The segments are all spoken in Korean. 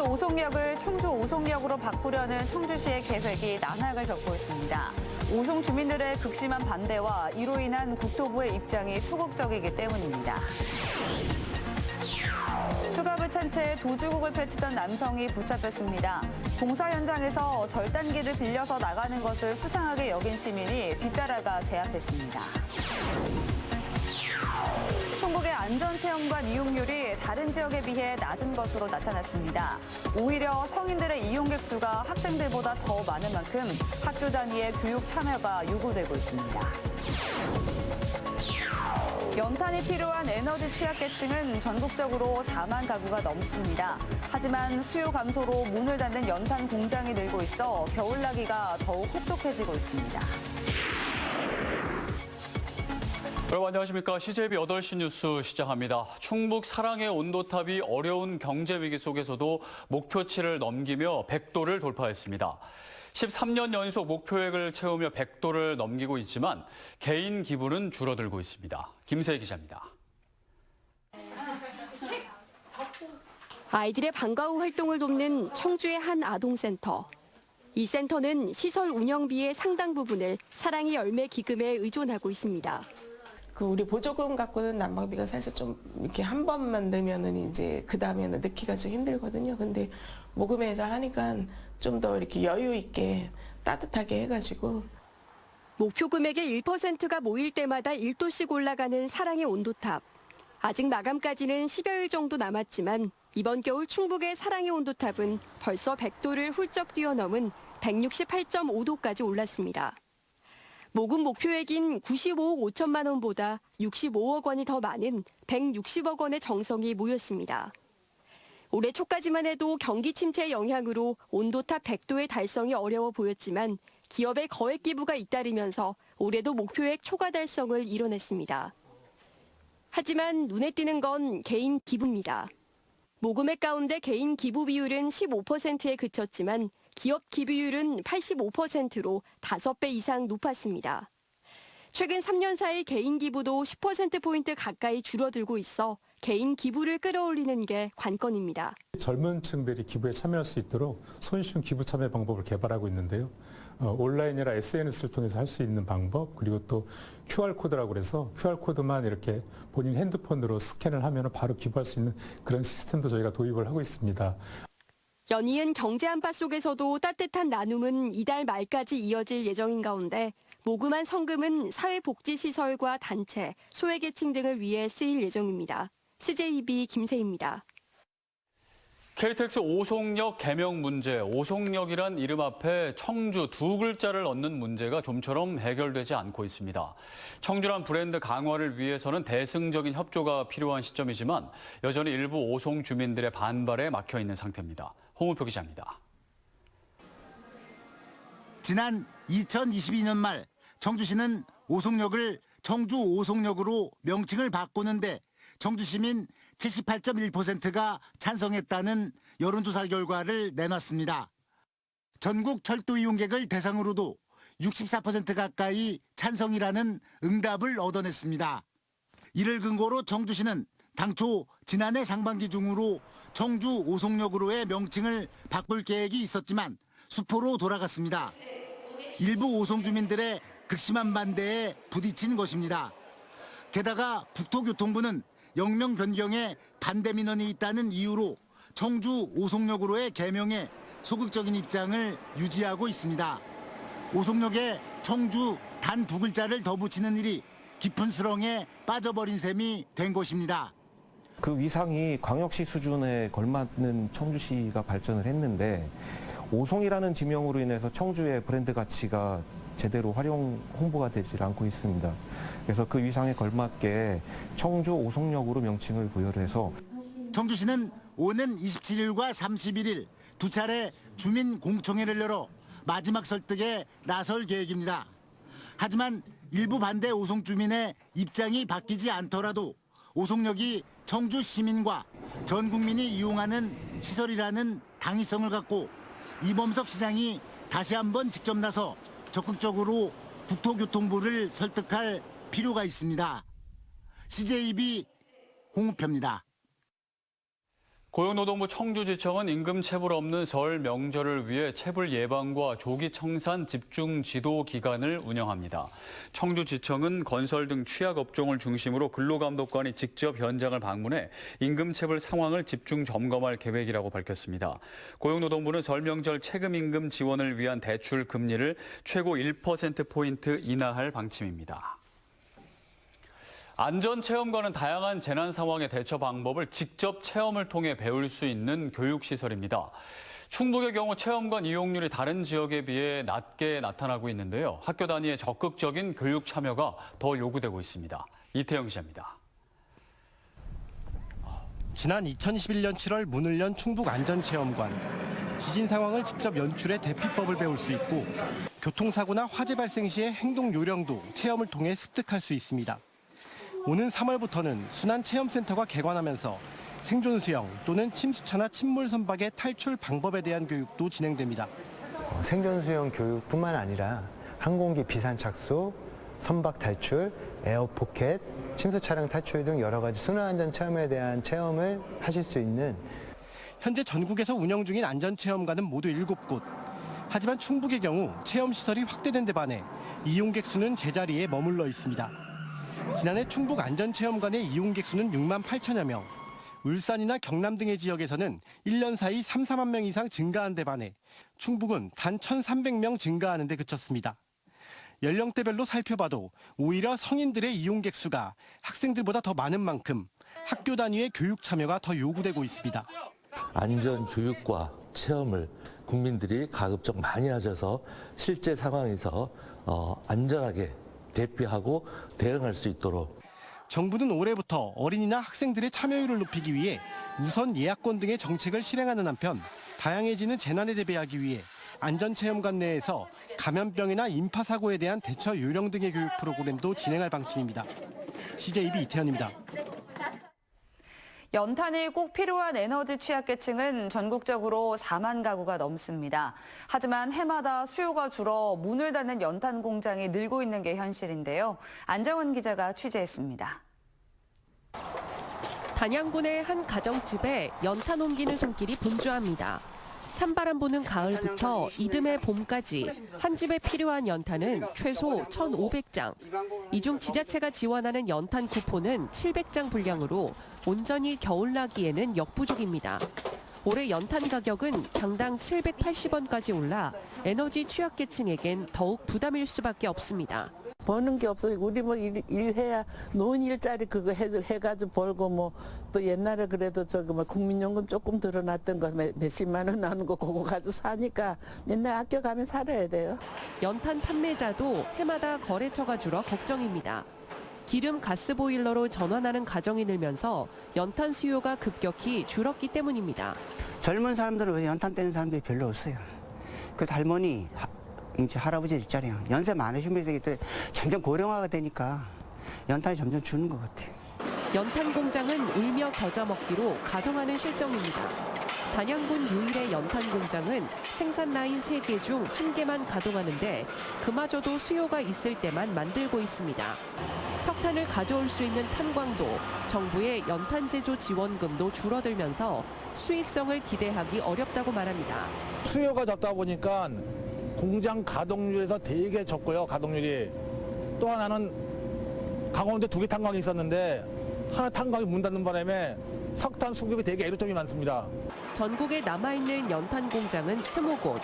오송역을 청주 오송역으로 바꾸려는 청주시의 계획이 난항을 겪고 있습니다. 오송 주민들의 극심한 반대와 이로 인한 국토부의 입장이 소극적이기 때문입니다. 수갑을 찬 채 도주국을 펼치던 남성이 붙잡혔습니다. 공사 현장에서 절단기를 빌려서 나가는 것을 수상하게 여긴 시민이 뒤따라가 제압했습니다. 충북의 안전체험관 이용률이 다른 지역에 비해 낮은 것으로 나타났습니다. 오히려 성인들의 이용객 수가 학생들보다 더 많은 만큼 학교 단위의 교육 참여가 요구되고 있습니다. 연탄이 필요한 에너지 취약계층은 전국적으로 4만 가구가 넘습니다. 하지만 수요 감소로 문을 닫는 연탄 공장이 늘고 있어 겨울나기가 더욱 혹독해지고 있습니다. 여러분 안녕하십니까. CJB 8시 뉴스 시작합니다. 충북 사랑의 온도탑이 어려운 경제 위기 속에서도 목표치를 넘기며 100도를 돌파했습니다. 13년 연속 목표액을 채우며 100도를 넘기고 있지만 개인 기부는 줄어들고 있습니다. 김세희 기자입니다. 아이들의 방과 후 활동을 돕는 청주의 한 아동센터. 이 센터는 시설 운영비의 상당 부분을 사랑의 열매 기금에 의존하고 있습니다. 우리 보조금 갖고는 난방비가 사실 좀 이렇게 한 번만 넣으면은 이제 그 다음에는 넣기가 좀 힘들거든요. 근데 모금회에서 하니까 좀 더 이렇게 여유 있게 따뜻하게 해가지고. 목표 금액의 1%가 모일 때마다 1도씩 올라가는 사랑의 온도탑. 아직 마감까지는 10여일 정도 남았지만 이번 겨울 충북의 사랑의 온도탑은 벌써 100도를 훌쩍 뛰어넘은 168.5도까지 올랐습니다. 모금 목표액인 95억 5천만 원보다 65억 원이 더 많은 160억 원의 정성이 모였습니다. 올해 초까지만 해도 경기 침체의 영향으로 온도탑 100도의 달성이 어려워 보였지만 기업의 거액 기부가 잇따르면서 올해도 목표액 초과 달성을 이뤄냈습니다. 하지만 눈에 띄는 건 개인 기부입니다. 모금액 가운데 개인 기부 비율은 15%에 그쳤지만 기업 기부율은 85%로 5배 이상 높았습니다. 최근 3년 사이 개인 기부도 10%포인트 가까이 줄어들고 있어 개인 기부를 끌어올리는 게 관건입니다. 젊은 층들이 기부에 참여할 수 있도록 손쉬운 기부 참여 방법을 개발하고 있는데요. 온라인이나 SNS를 통해서 할 수 있는 방법, 그리고 또 QR코드라고 그래서 QR코드만 이렇게 본인 핸드폰으로 스캔을 하면 바로 기부할 수 있는 그런 시스템도 저희가 도입을 하고 있습니다. 연이은 경제 한파 속에서도 따뜻한 나눔은 이달 말까지 이어질 예정인 가운데 모금한 성금은 사회복지시설과 단체, 소외계층 등을 위해 쓰일 예정입니다. CJB 김세희입니다. KTX 오송역 개명 문제, 오송역이란 이름 앞에 청주 두 글자를 넣는 문제가 좀처럼 해결되지 않고 있습니다. 청주란 브랜드 강화를 위해서는 대승적인 협조가 필요한 시점이지만 여전히 일부 오송 주민들의 반발에 막혀 있는 상태입니다. 홍우표 기자입니다. 지난 2022년 말 청주시는 오송역을 청주 오송역으로 명칭을 바꾸는데 청주시민 78.1%가 찬성했다는 여론조사 결과를 내놨습니다. 전국 철도 이용객을 대상으로도 64% 가까이 찬성이라는 응답을 얻어냈습니다. 이를 근거로 청주시는 당초 지난해 상반기 중으로 청주 오송역으로의 명칭을 바꿀 계획이 있었지만 수포로 돌아갔습니다. 일부 오송 주민들의 극심한 반대에 부딪힌 것입니다. 게다가 국토교통부는 역명 변경에 반대 민원이 있다는 이유로 청주 오송역으로의 개명에 소극적인 입장을 유지하고 있습니다. 오송역에 청주 단 두 글자를 더 붙이는 일이 깊은 수렁에 빠져버린 셈이 된 것입니다. 그 위상이 광역시 수준에 걸맞는 청주시가 발전을 했는데 오송이라는 지명으로 인해서 청주의 브랜드 가치가 제대로 활용 홍보가 되질 않고 있습니다. 그래서 그 위상에 걸맞게 청주 오송역으로 명칭을 부여를 해서 청주시는 오는 27일과 31일 두 차례 주민 공청회를 열어 마지막 설득에 나설 계획입니다. 하지만 일부 반대 오송 주민의 입장이 바뀌지 않더라도 오송역이 청주 시민과 전 국민이 이용하는 시설이라는 당위성을 갖고 이범석 시장이 다시 한번 직접 나서 적극적으로 국토교통부를 설득할 필요가 있습니다. CJB 홍우표입니다. 고용노동부 청주지청은 임금 체불 없는 설 명절을 위해 체불 예방과 조기 청산 집중 지도 기간을 운영합니다. 청주지청은 건설 등 취약 업종을 중심으로 근로감독관이 직접 현장을 방문해 임금 체불 상황을 집중 점검할 계획이라고 밝혔습니다. 고용노동부는 설 명절 체금 임금 지원을 위한 대출 금리를 최고 1%포인트 인하할 방침입니다. 안전체험관은 다양한 재난 상황의 대처 방법을 직접 체험을 통해 배울 수 있는 교육시설입니다. 충북의 경우 체험관 이용률이 다른 지역에 비해 낮게 나타나고 있는데요. 학교 단위의 적극적인 교육 참여가 더 요구되고 있습니다. 이태영 기자입니다. 지난 2021년 7월 문을 연 충북 안전체험관. 지진 상황을 직접 연출해 대피법을 배울 수 있고 교통사고나 화재 발생 시의 행동 요령도 체험을 통해 습득할 수 있습니다. 오는 3월부터는 순환체험센터가 개관하면서 생존 수영 또는 침수차나 침몰 선박의 탈출 방법에 대한 교육도 진행됩니다. 생존 수영 교육뿐만 아니라 항공기 비산 착수, 선박 탈출, 에어포켓, 침수 차량 탈출 등 여러 가지 순환안전 체험에 대한 체험을 하실 수 있는 현재 전국에서 운영 중인 안전체험관은 모두 7곳. 하지만 충북의 경우 체험시설이 확대된 데 반해 이용객 수는 제자리에 머물러 있습니다. 지난해 충북 안전체험관의 이용객 수는 6만 8천여 명. 울산이나 경남 등의 지역에서는 1년 사이 3, 4만 명 이상 증가한 데 반해 충북은 단 1,300명 증가하는 데 그쳤습니다. 연령대별로 살펴봐도 오히려 성인들의 이용객 수가 학생들보다 더 많은 만큼 학교 단위의 교육 참여가 더 요구되고 있습니다. 안전 교육과 체험을 국민들이 가급적 많이 하셔서 실제 상황에서 안전하게 대피하고 대응할 수 있도록. 정부는 올해부터 어린이나 학생들의 참여율을 높이기 위해 우선 예약권 등의 정책을 실행하는 한편 다양해지는 재난에 대비하기 위해 안전체험관 내에서 감염병이나 인파사고에 대한 대처 요령 등의 교육 프로그램도 진행할 방침입니다. CJB 이태현입니다. 연탄이 꼭 필요한 에너지 취약계층은 전국적으로 4만 가구가 넘습니다. 하지만 해마다 수요가 줄어 문을 닫는 연탄 공장이 늘고 있는 게 현실인데요. 안정은 기자가 취재했습니다. 단양군의 한 가정집에 연탄 옮기는 손길이 분주합니다. 찬바람 부는 가을부터 이듬해 봄까지 한 집에 필요한 연탄은 최소 1,500장. 이 중 지자체가 지원하는 연탄 쿠폰은 700장 분량으로 온전히 겨울나기에는 역부족입니다. 올해 연탄 가격은 장당 780원까지 올라 에너지 취약계층에겐 더욱 부담일 수밖에 없습니다. 버는 게 없어요. 우리 뭐 일해야 노인 일자리 그거 해가지고 벌고 뭐 또 옛날에 그래도 저기 뭐 국민연금 조금 들어놨던 거 몇십만 원 나오는 거 그거 가지고 사니까 맨날 학교 가면 살아야 돼요. 연탄 판매자도 해마다 거래처가 줄어 걱정입니다. 기름 가스 보일러로 전환하는 가정이 늘면서 연탄 수요가 급격히 줄었기 때문입니다. 젊은 사람들은 연탄 떼는 사람들이 별로 없어요. 그래서 할머니, 이제 할아버지 일자리야. 연세 많으신 분들이 점점 고령화가 되니까 연탄이 점점 주는 것 같아요. 연탄 공장은 울며 겨자 먹기로 가동하는 실정입니다. 단양군 유일의 연탄 공장은 생산 라인 3개 중 1개만 가동하는데 그마저도 수요가 있을 때만 만들고 있습니다. 석탄을 가져올 수 있는 탄광도 정부의 연탄 제조 지원금도 줄어들면서 수익성을 기대하기 어렵다고 말합니다. 수요가 적다 보니까 공장 가동률에서 되게 적고요. 가동률이. 또 하나는 강원도에 2개 탄광이 있었는데 하나 탄광이 문 닫는 바람에 석탄 수급이 되게 애로점이 많습니다. 전국에 남아있는 연탄 공장은 20곳.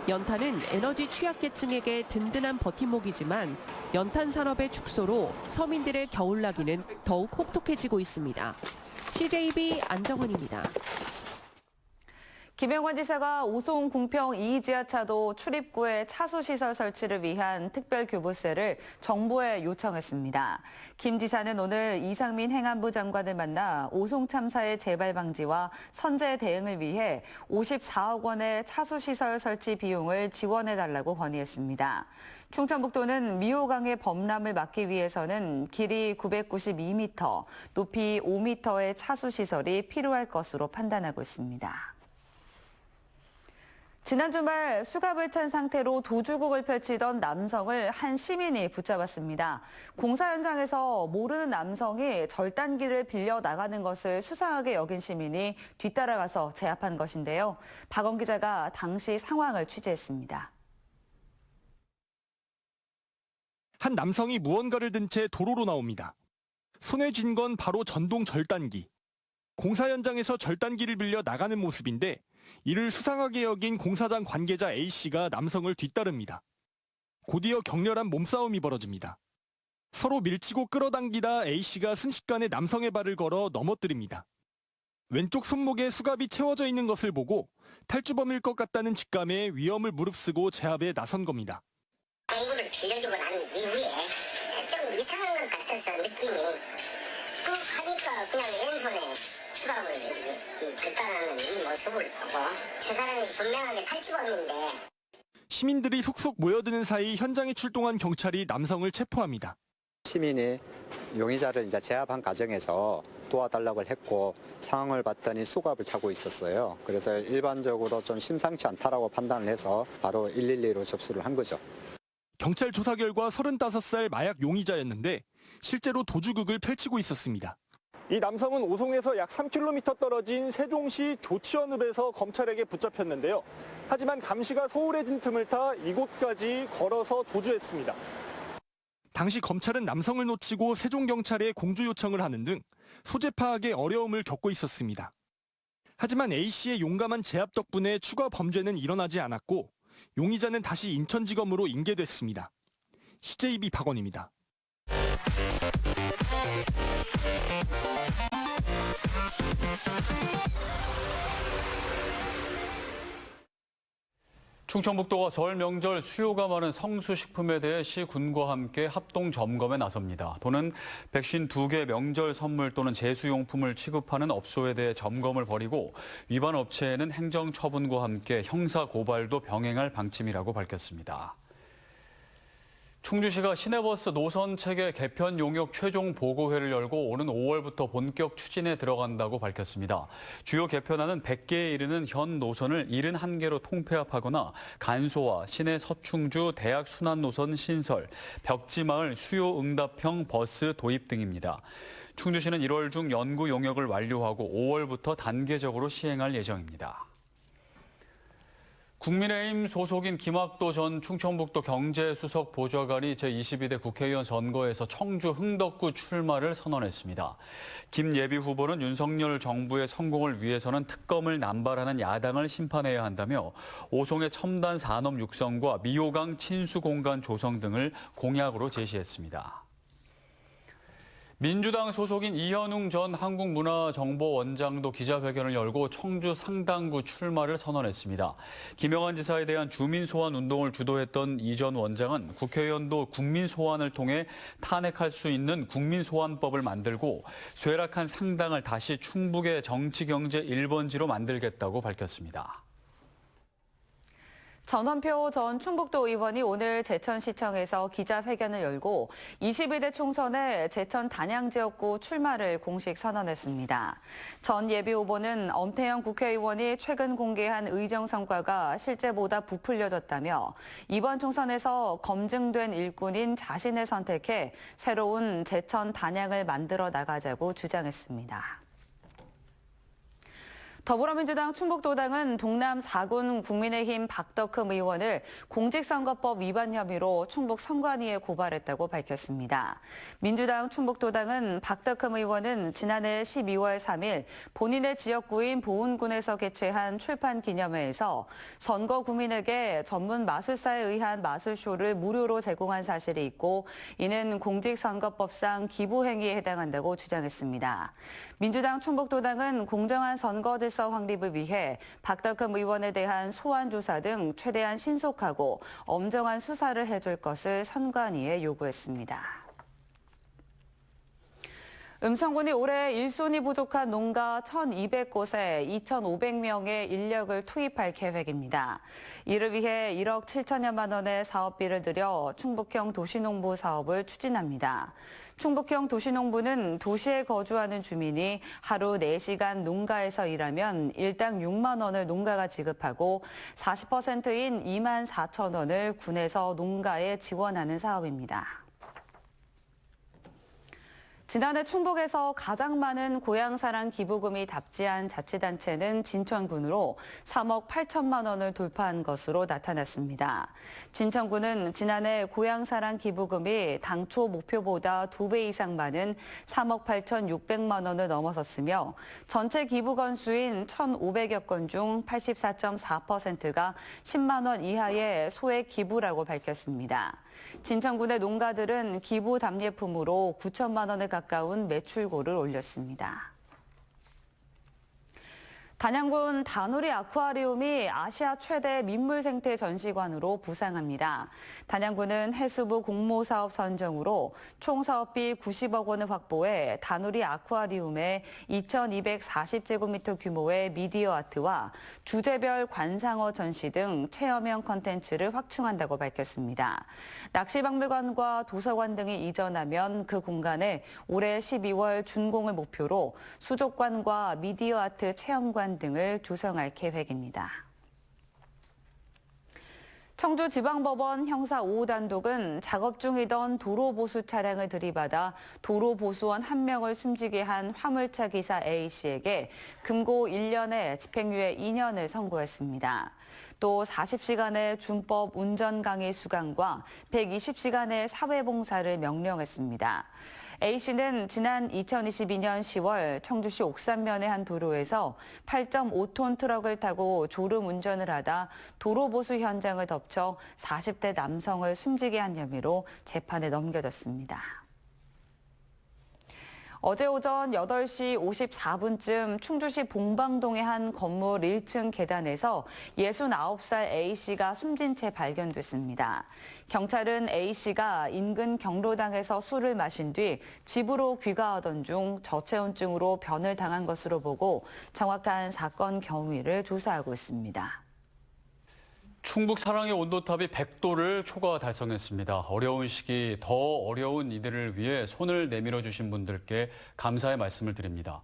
연탄은 에너지 취약계층에게 든든한 버팀목이지만 연탄 산업의 축소로 서민들의 겨울나기는 더욱 혹독해지고 있습니다. CJB 안정은입니다. 김영환 지사가 오송 궁평 2지하차도 출입구에 차수시설 설치를 위한 특별교부세를 정부에 요청했습니다. 김 지사는 오늘 이상민 행안부 장관을 만나 오송 참사의 재발 방지와 선제 대응을 위해 54억 원의 차수시설 설치 비용을 지원해달라고 건의했습니다. 충청북도는 미호강의 범람을 막기 위해서는 길이 992m, 높이 5m의 차수시설이 필요할 것으로 판단하고 있습니다. 지난 주말 수갑을 찬 상태로 도주국을 펼치던 남성을 한 시민이 붙잡았습니다. 공사 현장에서 모르는 남성이 절단기를 빌려 나가는 것을 수상하게 여긴 시민이 뒤따라가서 제압한 것인데요. 박원 기자가 당시 상황을 취재했습니다. 한 남성이 무언가를 든 채 도로로 나옵니다. 손에 쥔 건 바로 전동 절단기. 공사 현장에서 절단기를 빌려 나가는 모습인데 이를 수상하게 여긴 공사장 관계자 A씨가 남성을 뒤따릅니다. 곧이어 격렬한 몸싸움이 벌어집니다. 서로 밀치고 끌어당기다 A씨가 순식간에 남성의 발을 걸어 넘어뜨립니다. 왼쪽 손목에 수갑이 채워져 있는 것을 보고 탈주범일 것 같다는 직감에 위험을 무릅쓰고 제압에 나선 겁니다. 공구를 빌려주고 난 이후에 좀 이상한 것 같아서 느낌이 또 하니까 그냥 왼손에 수갑을 절단하는 이 모습을 보고 저 사람이 분명하게 탈주범인데. 시민들이 속속 모여드는 사이 현장에 출동한 경찰이 남성을 체포합니다. 시민이 용의자를 이제 제압한 과정에서 도와달라고 했고 상황을 봤더니 수갑을 차고 있었어요. 그래서 일반적으로 좀 심상치 않다라고 판단을 해서 바로 112로 접수를 한 거죠. 경찰 조사 결과 35살 마약 용의자였는데 실제로 도주극을 펼치고 있었습니다. 이 남성은 오송에서 약 3km 떨어진 세종시 조치원읍에서 검찰에게 붙잡혔는데요. 하지만 감시가 소홀해진 틈을 타 이곳까지 걸어서 도주했습니다. 당시 검찰은 남성을 놓치고 세종경찰에 공조 요청을 하는 등 소재 파악에 어려움을 겪고 있었습니다. 하지만 A씨의 용감한 제압 덕분에 추가 범죄는 일어나지 않았고 용의자는 다시 인천지검으로 인계됐습니다. CJB 박원입니다. 충청북도가 설 명절 수요가 많은 성수식품에 대해 시군과 함께 합동 점검에 나섭니다. 도는 백신 2개 명절 선물 또는 제수용품을 취급하는 업소에 대해 점검을 벌이고 위반 업체에는 행정처분과 함께 형사고발도 병행할 방침이라고 밝혔습니다. 충주시가 시내버스 노선체계 개편 용역 최종 보고회를 열고 오는 5월부터 본격 추진에 들어간다고 밝혔습니다. 주요 개편안은 100개에 이르는 현 노선을 71개로 통폐합하거나 간소화, 시내 서충주 대학 순환 노선 신설, 벽지마을 수요 응답형 버스 도입 등입니다. 충주시는 1월 중 연구 용역을 완료하고 5월부터 단계적으로 시행할 예정입니다. 국민의힘 소속인 김학도 전 충청북도 경제수석 보좌관이 제22대 국회의원 선거에서 청주 흥덕구 출마를 선언했습니다. 김 예비 후보는 윤석열 정부의 성공을 위해서는 특검을 남발하는 야당을 심판해야 한다며 오송의 첨단 산업 육성과 미호강 친수 공간 조성 등을 공약으로 제시했습니다. 민주당 소속인 이현웅 전 한국문화정보원장도 기자회견을 열고 청주 상당구 출마를 선언했습니다. 김영한 지사에 대한 주민소환 운동을 주도했던 이 전 원장은 국회의원도 국민소환을 통해 탄핵할 수 있는 국민소환법을 만들고 쇠락한 상당을 다시 충북의 정치경제 1번지로 만들겠다고 밝혔습니다. 전원표 전 충북도 의원이 오늘 제천시청에서 기자회견을 열고 22대 총선에 제천 단양 지역구 출마를 공식 선언했습니다. 전 예비후보는 엄태영 국회의원이 최근 공개한 의정 성과가 실제보다 부풀려졌다며 이번 총선에서 검증된 일꾼인 자신을 선택해 새로운 제천 단양을 만들어 나가자고 주장했습니다. 더불어민주당 충북도당은 동남 4군 국민의힘 박덕흠 의원을 공직선거법 위반 혐의로 충북 선관위에 고발했다고 밝혔습니다. 민주당 충북도당은 박덕흠 의원은 지난해 12월 3일 본인의 지역구인 보은군에서 개최한 출판 기념회에서 선거 구민에게 전문 마술사에 의한 마술쇼를 무료로 제공한 사실이 있고 이는 공직선거법상 기부행위에 해당한다고 주장했습니다. 민주당 충북도당은 공정한 선거 질서 확립을 위해 박덕흠 의원에 대한 소환 조사 등 최대한 신속하고 엄정한 수사를 해줄 것을 선관위에 요구했습니다. 음성군이 올해 일손이 부족한 농가 1,200곳에 2,500명의 인력을 투입할 계획입니다. 이를 위해 1억 7천여만 원의 사업비를 들여 충북형 도시농부 사업을 추진합니다. 충북형 도시농부는 도시에 거주하는 주민이 하루 4시간 농가에서 일하면 일당 6만 원을 농가가 지급하고 40%인 2만 4천 원을 군에서 농가에 지원하는 사업입니다. 지난해 충북에서 가장 많은 고향사랑 기부금이 답지한 자치단체는 진천군으로 3억 8천만 원을 돌파한 것으로 나타났습니다. 진천군은 지난해 고향사랑 기부금이 당초 목표보다 2배 이상 많은 3억 8,600만 원을 넘어섰으며 전체 기부 건수인 1,500여 건 중 84.4%가 10만 원 이하의 소액 기부라고 밝혔습니다. 진천군의 농가들은 기부 답례품으로 9천만 원에 가까운 매출고를 올렸습니다. 단양군 다누리 아쿠아리움이 아시아 최대 민물 생태 전시관으로 부상합니다. 단양군은 해수부 공모사업 선정으로 총 사업비 90억 원을 확보해 다누리 아쿠아리움에 2,240제곱미터 규모의 미디어 아트와 주제별 관상어 전시 등 체험형 콘텐츠를 확충한다고 밝혔습니다. 낚시박물관과 도서관 등이 이전하면 그 공간에 올해 12월 준공을 목표로 수족관과 미디어 아트 체험관 등을 조성할 계획입니다. 청주지방법원 형사 5단독은 작업 중이던 도로보수 차량을 들이받아 도로보수원 1명을 숨지게 한 화물차 기사 A씨에게 금고 1년에 집행유예 2년을 선고했습니다. 또 40시간의 준법 운전 강의 수강과 120시간의 사회봉사를 명령했습니다. A씨는 지난 2022년 10월 청주시 옥산면의 한 도로에서 8.5톤 트럭을 타고 졸음 운전을 하다 도로보수 현장을 덮쳐 40대 남성을 숨지게 한 혐의로 재판에 넘겨졌습니다. 어제 오전 8시 54분쯤 충주시 봉방동의 한 건물 1층 계단에서 69살 A씨가 숨진 채 발견됐습니다. 경찰은 A씨가 인근 경로당에서 술을 마신 뒤 집으로 귀가하던 중 저체온증으로 변을 당한 것으로 보고 정확한 사건 경위를 조사하고 있습니다. 충북 사랑의 온도탑이 100도를 초과 달성했습니다. 어려운 시기 더 어려운 이들을 위해 손을 내밀어 주신 분들께 감사의 말씀을 드립니다.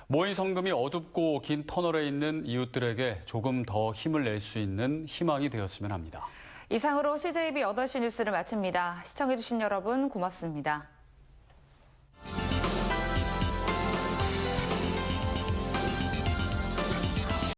모인 성금이 어둡고 긴 터널에 있는 이웃들에게 조금 더 힘을 낼 수 있는 희망이 되었으면 합니다. 이상으로 CJB 8시 뉴스를 마칩니다. 시청해주신 여러분 고맙습니다.